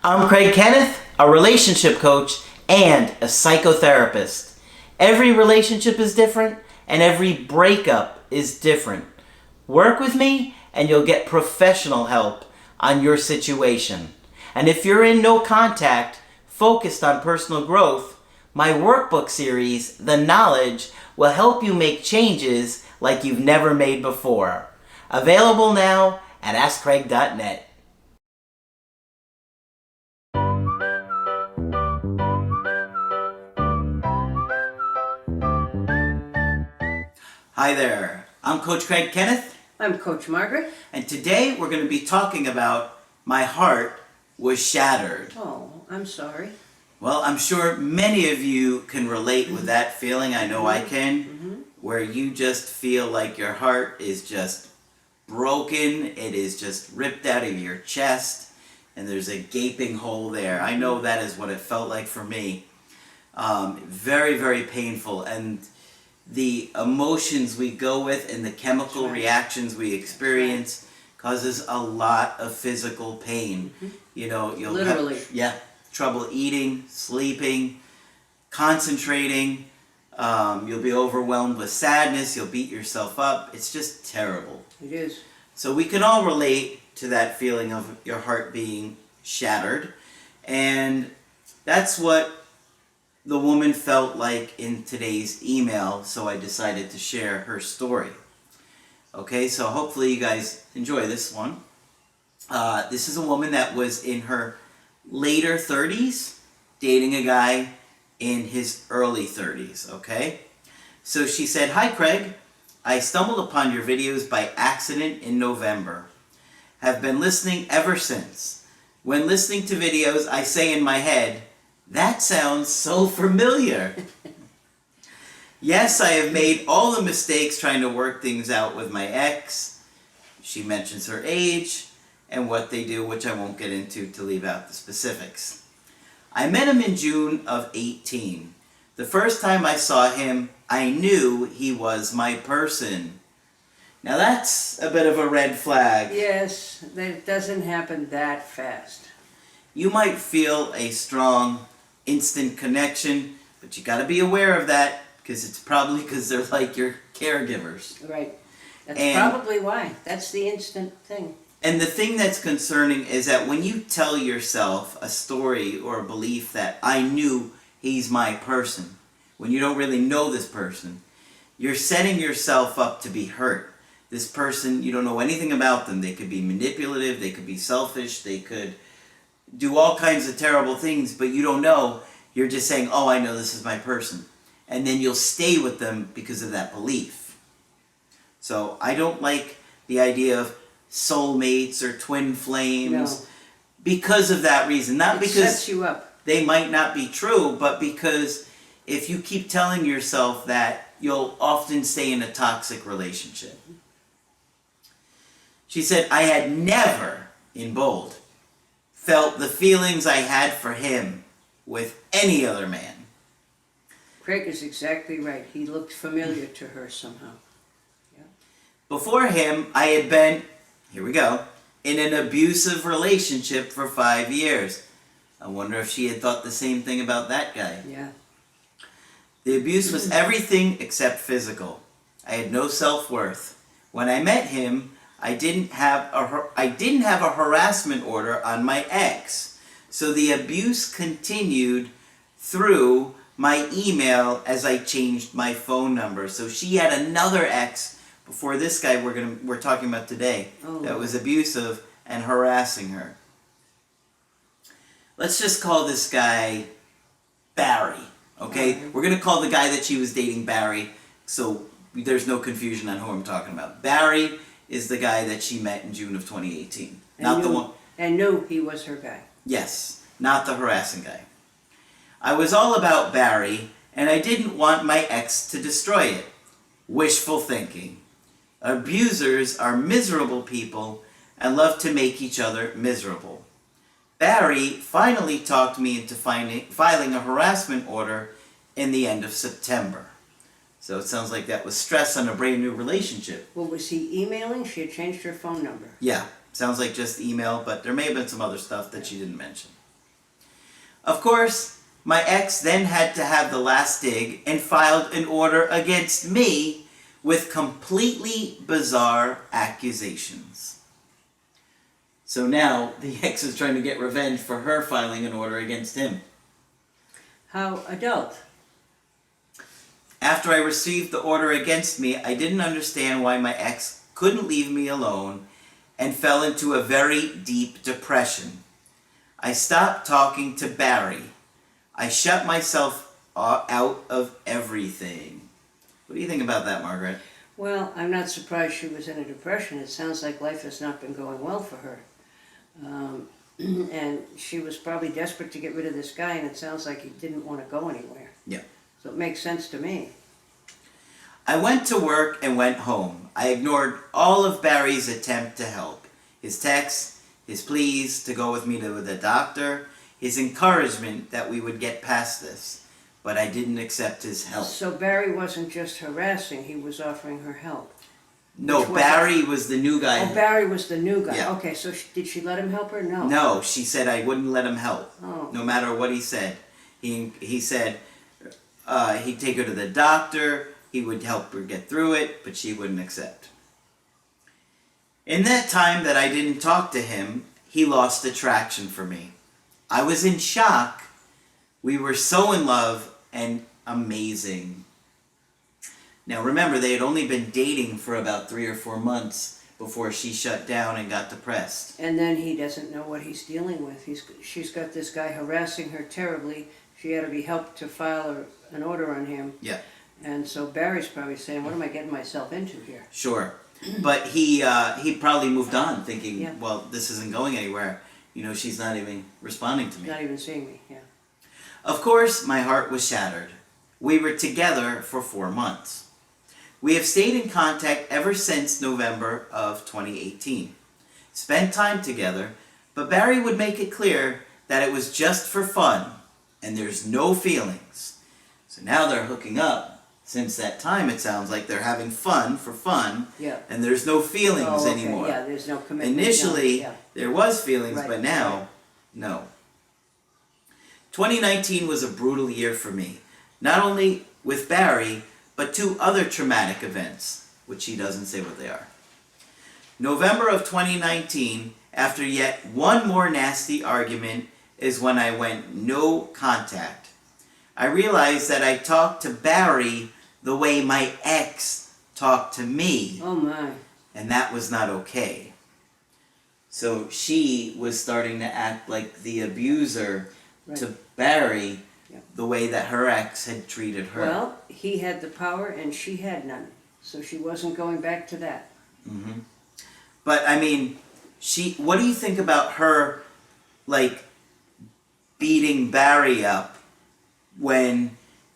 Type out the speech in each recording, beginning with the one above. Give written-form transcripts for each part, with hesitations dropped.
I'm Craig Kenneth, a relationship coach and a psychotherapist. Every relationship is different and every breakup is different. Work with me and you'll get professional help on your situation. And if you're in no contact, focused on personal growth, my workbook series, The Knowledge, will help you make changes like you've never made before. Available now at AskCraig.net. Hi there, I'm Coach Craig Kenneth. I'm Coach Margaret. And today we're going to be talking about my heart was shattered. Oh, I'm sorry. Well, I'm sure many of you can relate with that feeling. I know I can. Where you just feel like your heart is just broken. It is just ripped out of your chest. And there's a gaping hole there. I know that is what it felt like for me. Very, very painful. And the emotions we go with and the chemical reactions we experience causes a lot of physical pain. You know, you'll Literally. have trouble eating, sleeping, concentrating. You'll be overwhelmed with sadness. You'll beat yourself up. It's just terrible. It is. So we can all relate to that feeling of your heart being shattered. And that's what the woman felt like in today's email, so I decided to share her story. Okay, so hopefully you guys enjoy this one. This is a woman that was in her later 30s, dating a guy in his early 30s, okay? So she said, "Hi Craig, I stumbled upon your videos by accident in November. Have been listening ever since. When listening to videos, I say in my head, that sounds so familiar. Yes, I have made all the mistakes trying to work things out with my ex." She mentions her age and what they do, which I won't get into to leave out the specifics. "I met him in June of 18. The first time I saw him, I knew he was my person." Now that's a bit of a red flag. Yes, that doesn't happen that fast. You might feel a strong, instant connection, but you got to be aware of that because it's probably because they're like your caregivers. Right. That's And- probably why. That's the instant thing. And the thing that's concerning is that when you tell yourself a story or a belief that I knew he's my person, when you don't really know this person, you're setting yourself up to be hurt. This person, you don't know anything about them. They could be manipulative, they could be selfish, they could do all kinds of terrible things, but you don't know. You're just saying, oh, I know this is my person. And then you'll stay with them because of that belief. So I don't like the idea of soulmates or twin flames because of that reason. Not It because sets you up. they might not be true, but because if you keep telling yourself that, you'll often stay in a toxic relationship. She said, "I had never," in bold, "felt the feelings I had for him with any other man." Craig is exactly right. He looked familiar to her somehow. Before him, I had been, here we go, in an abusive relationship for 5 years. I wonder if she had thought the same thing about that guy. Yeah. The abuse was everything except physical. I had no self-worth. When I met him, I didn't have a harassment order on my ex. So the abuse continued through my email as I changed my phone number. So she had another ex before this guy we're talking about today that was abusive and harassing her. Let's just call this guy Barry. Okay? We're going to call the guy that she was dating Barry, so there's no confusion on who I'm talking about. Barry is the guy that she met in June of 2018. Not the one. And knew he was her guy. Yes, not the harassing guy. I was all about Barry, and I didn't want my ex to destroy it. Wishful thinking. Abusers are miserable people and love to make each other miserable. Barry finally talked me into filing a harassment order in the end of September. So it sounds like that was stress on a brand new relationship. Well, was he emailing? She had changed her phone number. Yeah, sounds like just email, but there may have been some other stuff that she didn't mention. Of course, my ex then had to have the last dig and filed an order against me with completely bizarre accusations. So now the ex is trying to get revenge for her filing an order against him. How adult. After I received the order against me, I didn't understand why my ex couldn't leave me alone and fell into a very deep depression. I stopped talking to Barry. I shut myself out of everything. What do you think about that, Margaret? Well, I'm not surprised she was in a depression. It sounds like life has not been going well for her. And she was probably desperate to get rid of this guy, and it sounds like he didn't want to go anywhere. Yeah. So it makes sense to me. I went to work and went home. I ignored all of Barry's attempt to help. His texts, his pleas to go with me to the doctor, his encouragement that we would get past this. But I didn't accept his help. So Barry wasn't just harassing, he was offering her help. No, Which was Barry was the new guy. Oh, Barry was the new guy. Yeah. Okay, so did she let him help her? No. No, she said I wouldn't let him help. Oh. No matter what he said. He said he'd take her to the doctor, he would help her get through it, but she wouldn't accept. In that time that I didn't talk to him, he lost attraction for me. I was in shock. We were so in love and amazing. Now remember, they had only been dating for about 3 or 4 months before she shut down and got depressed. And then he doesn't know what he's dealing with. She's got this guy harassing her terribly. She had to be helped to file an order on him. Yeah. And so Barry's probably saying, what am I getting myself into here? Sure. But he probably moved on thinking, Yeah. well, this isn't going anywhere. You know, she's not even responding to me. Not even seeing me, yeah. Of course, my heart was shattered. We were together for 4 months. We have stayed in contact ever since November of 2018. Spent time together, but Barry would make it clear that it was just for fun, and there's no feelings. So now they're hooking up. Since that time, it sounds like they're having fun for fun, Yeah. and there's no feelings Oh, okay. anymore. Yeah, there's no commitment. Initially, no, yeah. there was feelings, Right, but now, right. no. 2019 was a brutal year for me, not only with Barry, but 2 other traumatic events, which he doesn't say what they are. November of 2019, after yet one more nasty argument, is when I went no contact. I realized that I talked to Barry the way my ex talked to me, Oh my. and that was not okay. So she was starting to act like the abuser Right. to Barry, Yeah. the way that her ex had treated her. Well, he had the power and she had none. So she wasn't going back to that. Hmm. But I mean, what do you think about her, like, beating Barry up and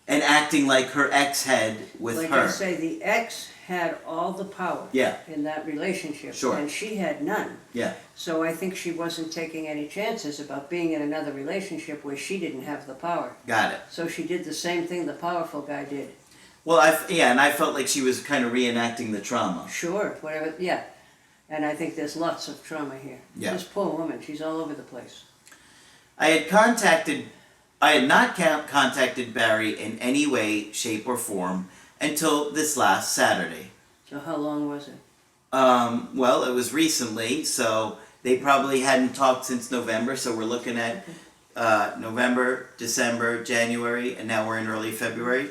acting like her ex had with Like her? I say, the ex had all the power Yeah. in that relationship. Sure. And she had none. Yeah. So I think she wasn't taking any chances about being in another relationship where she didn't have the power. Got it. So she did the same thing the powerful guy did. Well, and I felt like she was kind of reenacting the trauma. Sure, whatever, yeah. And I think there's lots of trauma here. Yeah. This poor woman, she's all over the place. I had not contacted Barry in any way, shape, or form until this last Saturday. So how long was it? Well, it was recently, so they probably hadn't talked since November, so we're looking at November, December, January, and now we're in early February.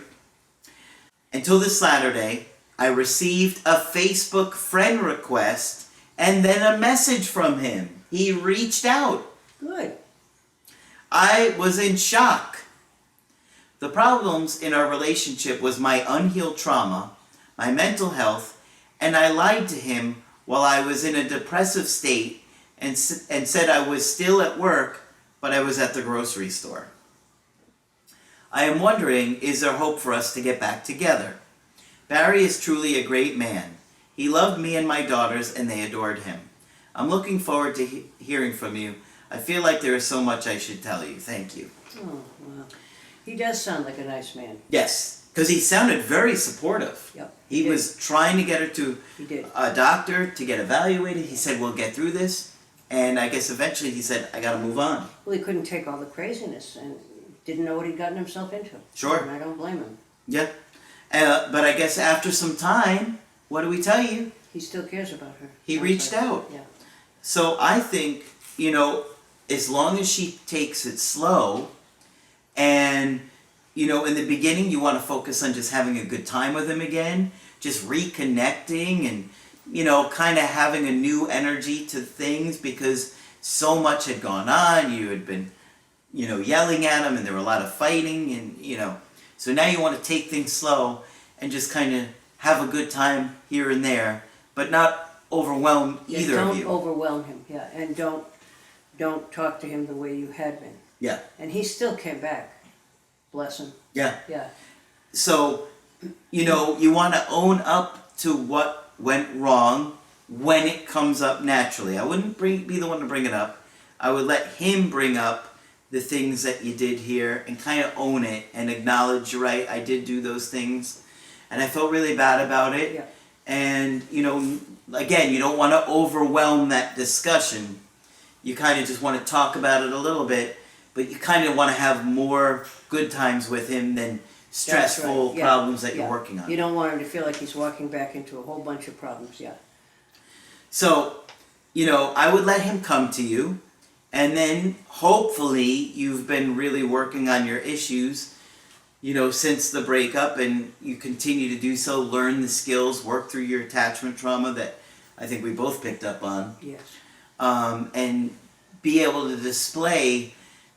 Until this Saturday, I received a Facebook friend request and then a message from him. He reached out. Good. I was in shock. The problems in our relationship was my unhealed trauma, my mental health, and I lied to him while I was in a depressive state and said I was still at work, but I was at the grocery store. I am wondering, is there hope for us to get back together? Barry is truly a great man. He loved me and my daughters, and they adored him. I'm looking forward to hearing from you. I feel like there is so much I should tell you. Thank you. Oh, well. He does sound like a nice man. Yes, because he sounded very supportive. Yep. He was trying to get her to He did. a doctor to get evaluated. He said, we'll get through this. And I guess eventually he said, I gotta move on. Well, he couldn't take all the craziness and didn't know what he'd gotten himself into. Sure. And I don't blame him. Yeah. But I guess after some time, what do we tell you? He still cares about her. He Sounds reached like. out. Yeah. So I think, as long as she takes it slow, and, in the beginning you want to focus on just having a good time with him again, just reconnecting and, kind of having a new energy to things, because so much had gone on. You had been, yelling at him, and there were a lot of fighting, and, so now you want to take things slow and just kind of have a good time here and there, but not overwhelm either of you. Don't overwhelm him, yeah, and don't talk to him the way you had been. Yeah. And he still came back. Bless him. Yeah. Yeah. So, you want to own up to what went wrong when it comes up naturally. I wouldn't be the one to bring it up. I would let him bring up the things that you did here and kind of own it and acknowledge, you're right, I did do those things and I felt really bad about it. Yeah. And, again, you don't want to overwhelm that discussion. You kind of just want to talk about it a little bit, but you kind of want to have more good times with him than stressful problems that you're working on. You don't want him to feel like he's walking back into a whole bunch of problems, yeah. So, I would let him come to you, and then hopefully you've been really working on your issues, since the breakup, and you continue to do so, learn the skills, work through your attachment trauma that I think we both picked up on. Yes. And be able to display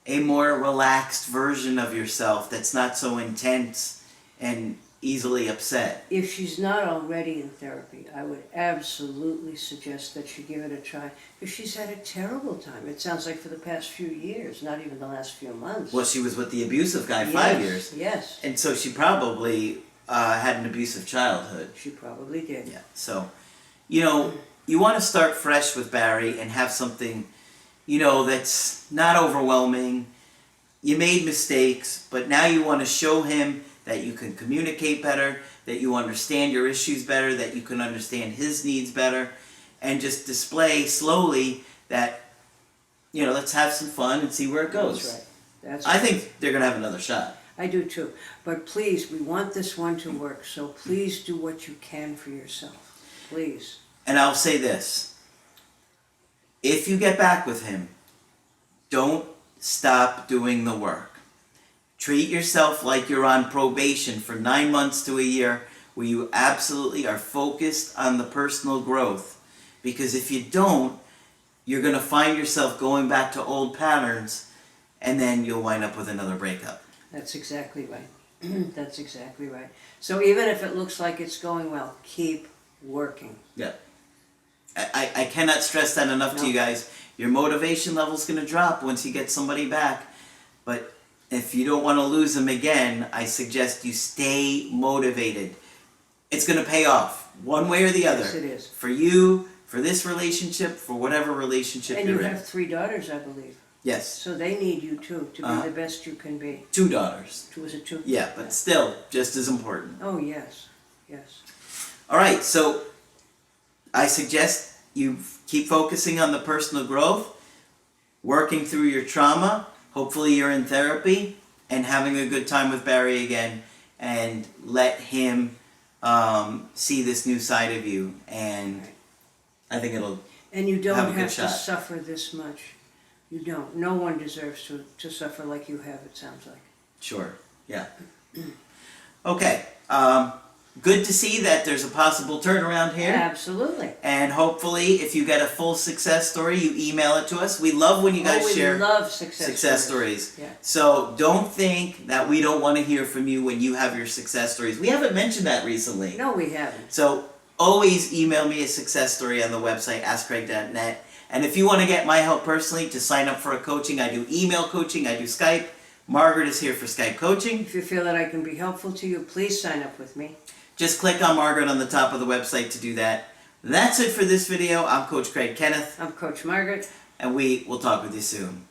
a more relaxed version of yourself that's not so intense and easily upset. If she's not already in therapy, I would absolutely suggest that she give it a try. Because she's had a terrible time. It sounds like for the past few years, not even the last few months. Well, she was with the abusive guy 5 years. Yes. And so she probably had an abusive childhood. She probably did. Yeah. So, you want to start fresh with Barry and have something, that's not overwhelming. You made mistakes, but now you want to show him that you can communicate better, that you understand your issues better, that you can understand his needs better, and just display slowly that, let's have some fun and see where it goes. That's right. That's I right. think they're going to have another shot. I do too. But please, we want this one to work, so please do what you can for yourself. Please. And I'll say this. If you get back with him, don't stop doing the work. Treat yourself like you're on probation for 9 months to a year, where you absolutely are focused on the personal growth. Because if you don't, you're going to find yourself going back to old patterns, and then you'll wind up with another breakup. That's exactly right. That's exactly right. So even if it looks like it's going well, keep working. Yeah. I cannot stress that enough to you guys. Your motivation level's going to drop once you get somebody back. But if you don't want to lose them again, I suggest you stay motivated. It's going to pay off, one way or the other. Yes, it is. For you, for this relationship, for whatever relationship And you're you in. have 3 daughters, I believe. Yes. So they need you too, to be the best you can be. 2 daughters. Was it 2? Yeah, but still, just as important. Oh, yes. Yes. All right, so I suggest you keep focusing on the personal growth, working through your trauma. Hopefully you're in therapy and having a good time with Barry again, and let him see this new side of you, and I think it'll And you don't have a good have to shot. suffer this much. You don't. No one deserves to suffer like you have, it sounds like. Sure, yeah. Okay, good to see that there's a possible turnaround here. Absolutely. And hopefully, if you get a full success story, you email it to us. We love when you guys share we love success stories. Yeah. So don't think that we don't want to hear from you when you have your success stories. We haven't mentioned that recently. No, we haven't. So always email me a success story on the website, askcraig.net. And if you want to get my help personally to sign up for a coaching, I do email coaching, I do Skype. Margaret is here for Skype coaching. If you feel that I can be helpful to you, please sign up with me. Just click on Margaret on the top of the website to do that. That's it for this video. I'm Coach Craig Kenneth. I'm Coach Margaret. And we will talk with you soon.